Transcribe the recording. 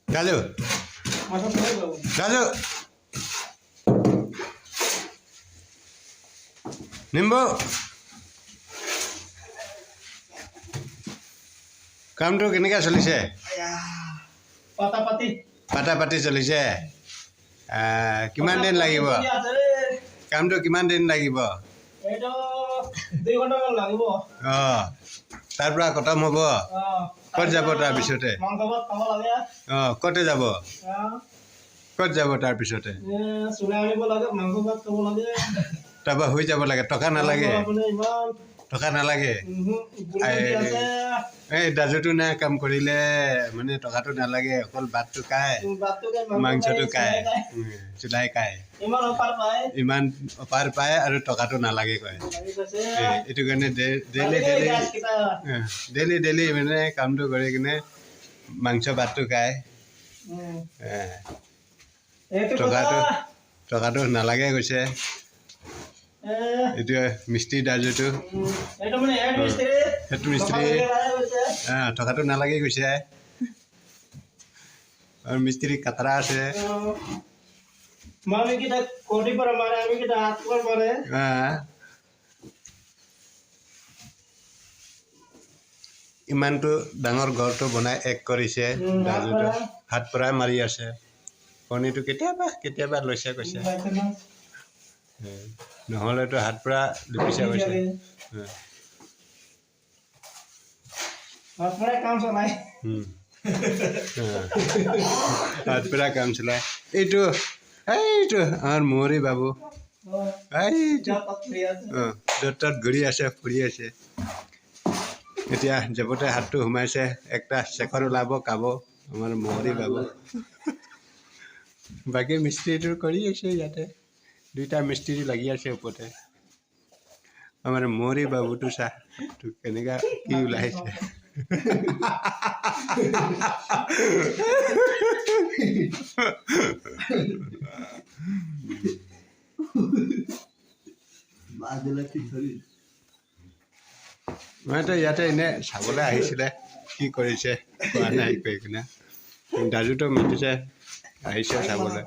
Galu. Galu. Nimbo. কামটো কেনেকৈ চলিছে? পাতা-পাতি চলিছে। কিমান দিন লাগিব? কামটো কিমান দিন লাগিব? তাৰ পৰা খতম হ'ব? ক'ত যাব তাৰপিছতে? ক'তে যাব? ক'ত যাব তাৰপিছতে? তাৰপৰা হৈ যাব লাগে, টকা নালাগে? টকা নালাগে? এই দাজুটো নাই কাম কৰিলে মানে টকাটো নালাগে, অকল ভাতটো খায়, মাংসটো খায়, চুলাই খায়, ইমান অপাৰ পায় আৰু টকাটো নালাগে কয়। এইটো কাৰণে ডেইলি মানে কামটো কৰি কিনে মাংস ভাতটো খায়, টকাটো নালাগে কৈছে। এইটো মিস্ত্ৰী দাজুটো, সেইটো মিস্ত্ৰী টকাটো নালাগে কৈছে। আৰু মিস্ত্ৰী কাটৰা আছে। ইমানটো ডাঙৰ ঘৰটো বনাই এক কৰিছে দাজুটো, হাত পৰাই মাৰি আছে। কণীটো কেতিয়াবা লৈছে কৈছে, নহ'লেতো হাত পৰা লিপিছে কৈছে। হাত পৰা কাম চলাই। এইটো আমাৰ মহৰী বাবু, য'ত ত'ত ঘূৰি আছে, ফুৰি আছে। এতিয়া জেপতে হাতটো সোমাইছে, একটা চেখৰ ওলাব কাব আমাৰ মহৰী বাবু। বাকী মিস্ত্ৰীটো কৰি আছে ইয়াতে, দুইটা মিস্ত্ৰী লাগি আছে ওপৰতে। আমাৰ মহৰী বাবুটো চা কেনেকা কি ওলাইছে। মইতো ইয়াতে এনে চাবলৈ আহিছিলে, কি কৰিছে কোৱা নাই কৈ কিনে। দাজুটো মাতিছে, আহিছে চাবলৈ।